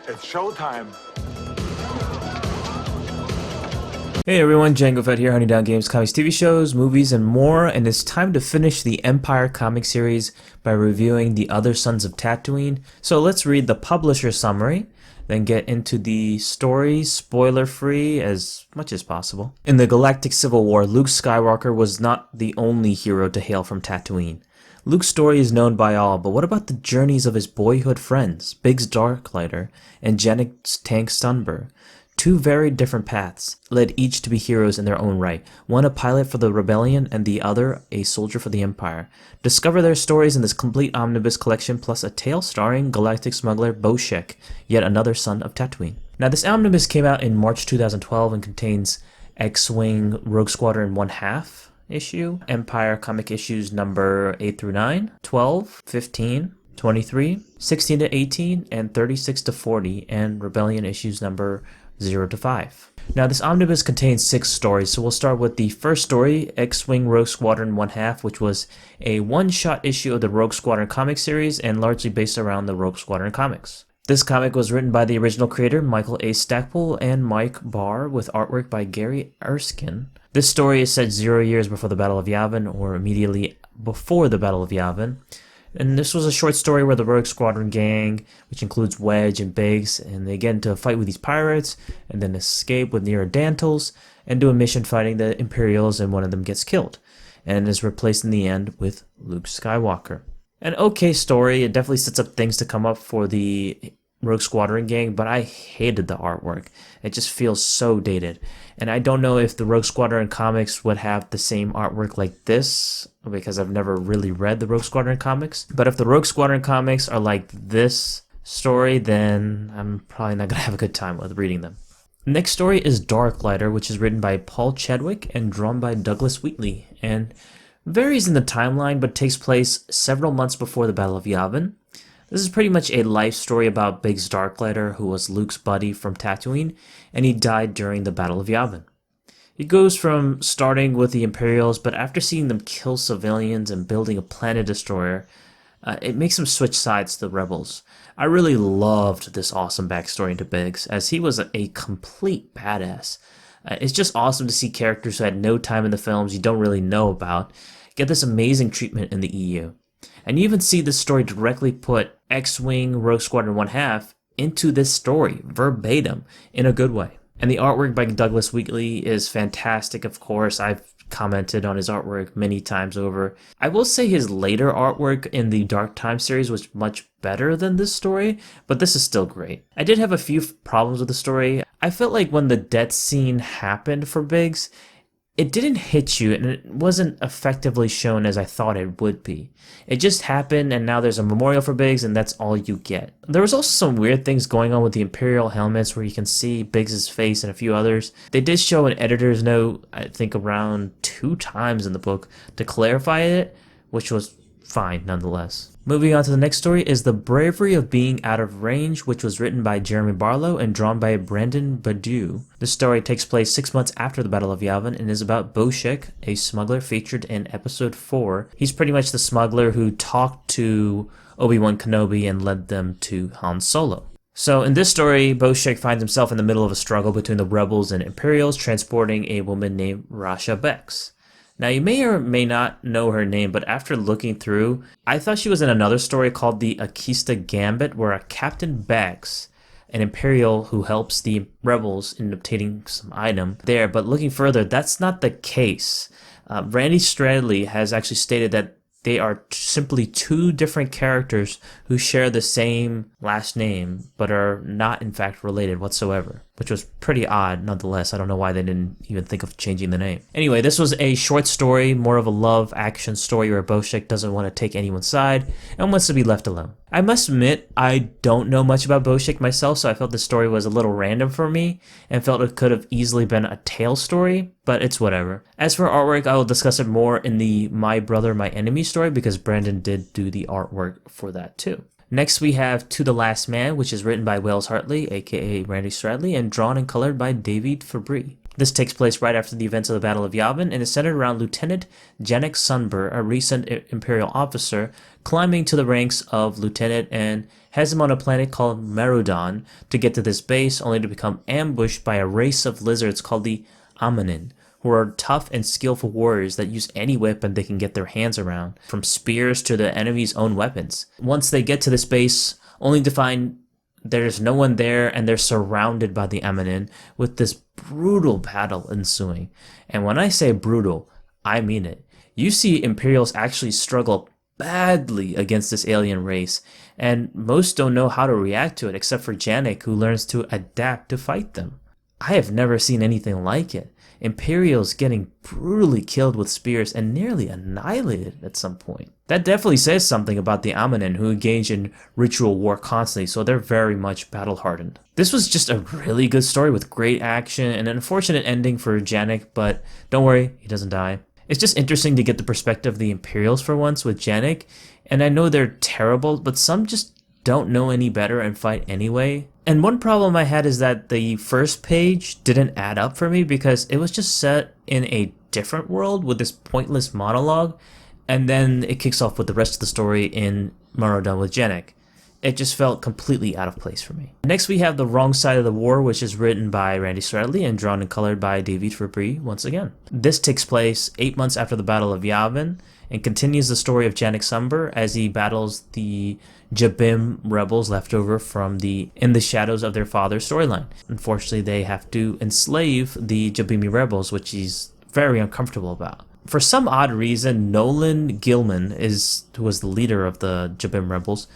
It's showtime. Hey everyone, Django Fett here, hunting down games, comics, TV shows, movies, and more, and it's time to finish the Empire comic series by reviewing The Other Sons of Tatooine. So let's read the publisher summary, then get into the story, spoiler-free as much as possible. In the Galactic Civil War, Luke Skywalker was not the only hero to hail from Tatooine. Luke's story is known by all, but what about the journeys of his boyhood friends, Biggs Darklighter and Jennings Tank Sunbur? Two very different paths led each to be heroes in their own right, one a pilot for the rebellion and the other a soldier for the Empire. Discover their stories in this complete omnibus collection, plus a tale starring galactic smuggler Boshek, yet another son of Tatooine. Now this omnibus came out in March 2012 and contains X-Wing Rogue Squadron 1/2 issue, Empire comic issues number 8 through 9, 12, 15, 23, 16 to 18, and 36 to 40, and Rebellion issues number 0 to 5. Now this omnibus contains 6 stories, so we'll start with the first story, X-Wing Rogue Squadron 1/2, which was a one-shot issue of the Rogue Squadron comic series and largely based around the Rogue Squadron comics. This comic was written by the original creator Michael A. Stackpole and Mike Barr with artwork by Gary Erskine. This story is set 0 years before the Battle of Yavin, or immediately before the Battle of Yavin. And this was a short story where the Rogue Squadron gang, which includes Wedge and Biggs, and they get into a fight with these pirates, and then escape with Neanderthals, and do a mission fighting the Imperials, and one of them gets killed, and is replaced in the end with Luke Skywalker. An okay story, it definitely sets up things to come up for the Rogue Squadron gang, but I hated the artwork. It just feels so dated. And I don't know if the Rogue Squadron comics would have the same artwork like this, because I've never really read the Rogue Squadron comics. But if the Rogue Squadron comics are like this story, then I'm probably not going to have a good time with reading them. Next story is Darklighter, which is written by Paul Chadwick and drawn by Douglas Wheatley, and varies in the timeline but takes place several months before the Battle of Yavin. This is pretty much a life story about Biggs Darklighter, who was Luke's buddy from Tatooine, and he died during the Battle of Yavin. It goes from starting with the Imperials, but after seeing them kill civilians and building a planet destroyer, it makes him switch sides to the rebels. I really loved this awesome backstory into Biggs, as he was a complete badass. It's just awesome to see characters who had no time in the films you don't really know about get this amazing treatment in the EU. And you even see this story directly put X-Wing Rogue Squadron 1/2 into this story, verbatim, in a good way. And the artwork by Douglas Wheatley is fantastic, of course. I've commented on his artwork many times over. I will say his later artwork in the Dark Time series was much better than this story, but this is still great. I did have a few problems with the story. I felt like when the death scene happened for Biggs, it didn't hit you, and it wasn't effectively shown as I thought it would be. It just happened, and now there's a memorial for Biggs, and that's all you get. There was also some weird things going on with the Imperial helmets, where you can see Biggs' face and a few others. They did show an editor's note, I think around 2 times in the book, to clarify it, which was fine nonetheless. Moving on to the next story is The Bravery of Being Out of Range, which was written by Jeremy Barlow and drawn by Brandon Badu. This story takes place 6 months after the Battle of Yavin and is about Boshek, a smuggler featured in episode 4. He's pretty much the smuggler who talked to Obi-Wan Kenobi and led them to Han Solo. So in this story, Boshek finds himself in the middle of a struggle between the rebels and Imperials, transporting a woman named Rasha Bex. Now, you may or may not know her name, but after looking through, I thought she was in another story called the Akista Gambit, where a Captain Bex, an Imperial who helps the rebels in obtaining some item there. But looking further, that's not the case. Randy Stradley has actually stated that they are simply 2 different characters who share the same last name, but are not in fact related whatsoever, which was pretty odd nonetheless. I don't know why they didn't even think of changing the name. Anyway, this was a short story, more of a love action story where Boshek doesn't want to take anyone's side and wants to be left alone. I must admit, I don't know much about Boshek myself, so I felt the story was a little random for me and felt it could have easily been a tale story, but it's whatever. As for artwork, I will discuss it more in the My Brother, My Enemy story, because Brandon did do the artwork for that too. Next we have To the Last Man, which is written by Wells Hartley, aka Randy Stradley, and drawn and colored by David Fabry. This takes place right after the events of the Battle of Yavin and is centered around Lieutenant Jennings Sunbur, a recent Imperial officer climbing to the ranks of lieutenant and has him on a planet called Merodon to get to this base, only to become ambushed by a race of lizards called the Omnibus, who are tough and skillful warriors that use any weapon they can get their hands around, from spears to the enemy's own weapons. Once they get to this base, only to find there's no one there and they're surrounded by the Omnibus, with this brutal battle ensuing. And when I say brutal, I mean it. You see Imperials actually struggle badly against this alien race, and most don't know how to react to it except for Janek, who learns to adapt to fight them. I have never seen anything like it. Imperials getting brutally killed with spears and nearly annihilated at some point. That definitely says something about the Omnibus, who engage in ritual war constantly, so they're very much battle hardened. This was just a really good story with great action and an unfortunate ending for Janek, but don't worry, he doesn't die. It's just interesting to get the perspective of the Imperials for once with Janek, and I know they're terrible, but some just don't know any better and fight anyway. And one problem I had is that the first page didn't add up for me because it was just set in a different world with this pointless monologue, and then it kicks off with the rest of the story in Merodon with Janek. It just felt completely out of place for me. Next we have The Wrong Side of the War, which is written by Randy Stradley and drawn and colored by David Fabry once again. This takes place 8 months after the Battle of Yavin and continues the story of Janek Sumber as he battles the Jabim rebels left over from the In the Shadows of Their Father storyline. Unfortunately, they have to enslave the Jabimi rebels, which he's very uncomfortable about. For some odd reason, Nolan Gilman, who was the leader of the Jabim rebels,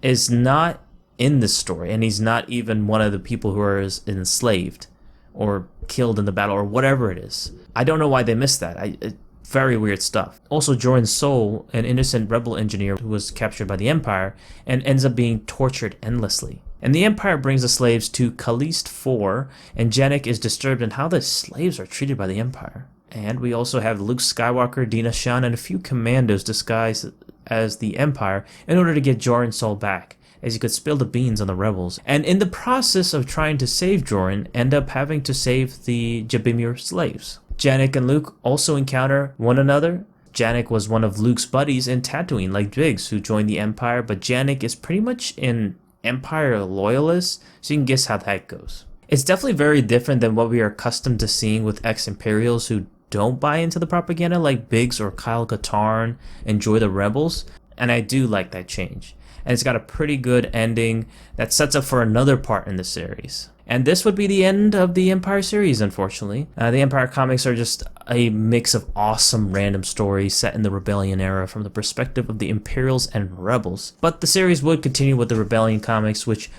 is not in this story, and he's not even one of the people who are enslaved or killed in the battle or whatever it is. I don't know why they missed that. Very weird stuff. Also, Joran Sol, an innocent rebel engineer who was captured by the Empire and ends up being tortured endlessly. And the Empire brings the slaves to Kalist 4, and Janek is disturbed in how the slaves are treated by the Empire. And we also have Luke Skywalker, Dina Shan, and a few commandos disguised as the Empire in order to get Joran Sol back, as he could spill the beans on the rebels. And in the process of trying to save Joran, end up having to save the Jabimir slaves. Janek and Luke also encounter one another. Janek was one of Luke's buddies in Tatooine, like Biggs, who joined the Empire, but Janek is pretty much an Empire loyalist, so you can guess how that goes. It's definitely very different than what we are accustomed to seeing with ex-Imperials who don't buy into the propaganda like Biggs or Kyle Katarn and Joy the Rebels, and I do like that change. And it's got a pretty good ending that sets up for another part in the series. And this would be the end of the Empire series, unfortunately. The Empire comics are just a mix of awesome random stories set in the Rebellion era from the perspective of the Imperials and Rebels. But the series would continue with the Rebellion comics, which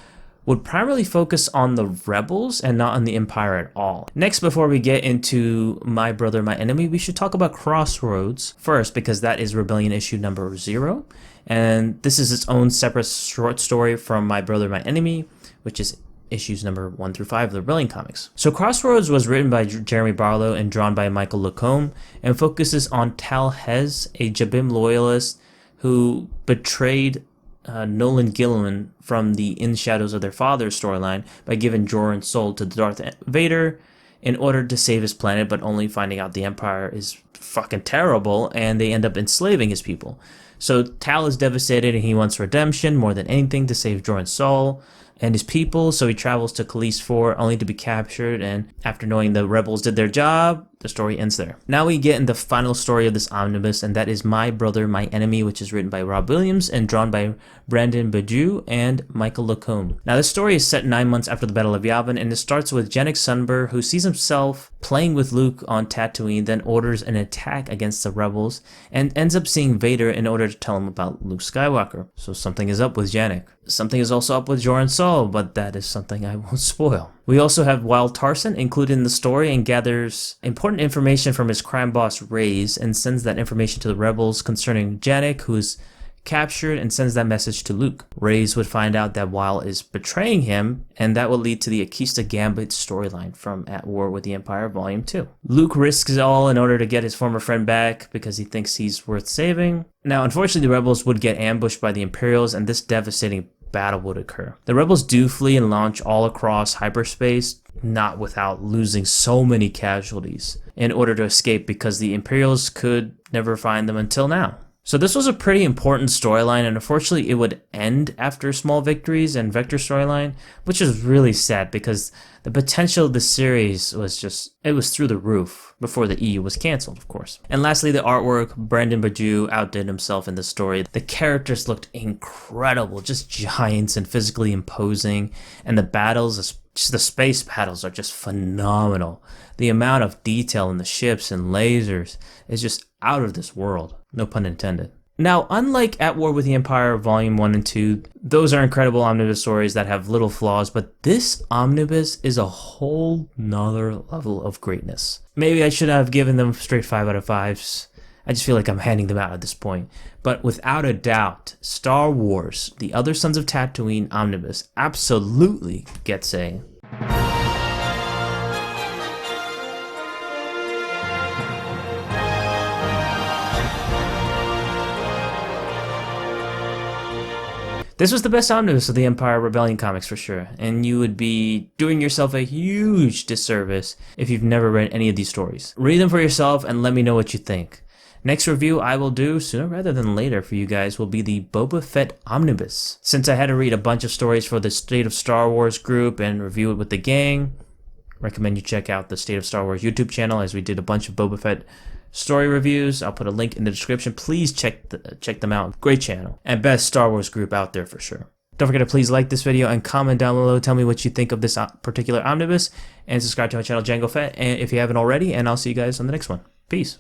would primarily focus on the Rebels and not on the Empire at all. Next, before we get into My Brother, My Enemy, we should talk about Crossroads first, because that is Rebellion issue number 0. And this is its own separate short story from My Brother, My Enemy, which is issues number 1 through 5 of the Rebellion comics. So Crossroads was written by Jeremy Barlow and drawn by Michael Lacombe, and focuses on Tal Hez, a Jabim loyalist who betrayed Nolan Gilman from the In Shadows of Their Father storyline by giving Joran Sol to Darth Vader in order to save his planet, but only finding out the Empire is fucking terrible and they end up enslaving his people. So Tal is devastated and he wants redemption more than anything to save Joran Sol and his people, so he travels to Kalist 4 only to be captured, and after knowing the rebels did their job, the story ends there. Now we get in the final story of this omnibus, and that is My Brother, My Enemy, which is written by Rob Williams and drawn by Brandon Badu and Michael Lacombe. Now this story is set 9 months after the Battle of Yavin, and it starts with Janek Sumber, who sees himself playing with Luke on Tatooine, then orders an attack against the rebels, and ends up seeing Vader in order to tell him about Luke Skywalker. So something is up with Janek. Something is also up with Joran Sol, but that is something I won't spoil. We also have Wild Tarson included in the story and gathers important information from his crime boss Reyes and sends that information to the rebels concerning Janek, who is captured, and sends that message to Luke. Reyes would find out that Wild is betraying him, and that will lead to the Akista Gambit storyline from At War with the Empire Volume 2. Luke risks it all in order to get his former friend back because he thinks he's worth saving. Now, unfortunately, the rebels would get ambushed by the Imperials, and this devastating battle would occur. The rebels do flee and launch all across hyperspace, not without losing so many casualties in order to escape, because the Imperials could never find them until now. So this was a pretty important storyline, and unfortunately it would end after Small Victories and Vector storyline, which is really sad because the potential of the series it was through the roof before the EU was cancelled, of course. And lastly, the artwork. Brandon Bajou outdid himself in the story. The characters looked incredible, just giants and physically imposing, and the battles, just the space battles, are just phenomenal. The amount of detail in the ships and lasers is just out of this world. No pun intended. Now, unlike At War with the Empire Volume 1 and 2, those are incredible omnibus stories that have little flaws, but this omnibus is a whole nother level of greatness. Maybe I should have given them straight 5 out of 5s. I just feel like I'm handing them out at this point. But without a doubt, Star Wars, The Other Sons of Tatooine omnibus absolutely gets a... This was the best omnibus of the Empire Rebellion comics for sure, and you would be doing yourself a huge disservice if you've never read any of these stories. Read them for yourself and let me know what you think. Next review I will do, sooner rather than later for you guys, will be the Boba Fett Omnibus. Since I had to read a bunch of stories for the State of Star Wars group and review it with the gang, recommend you check out the State of Star Wars YouTube channel, as we did a bunch of Boba Fett story reviews. I'll put a link in the description. Please check them out. Great channel and best Star Wars group out there for sure. Don't forget to please like this video and comment down below. Tell me what you think of this particular omnibus, and subscribe to my channel Django Fett, and if you haven't already, and I'll see you guys on the next one. Peace.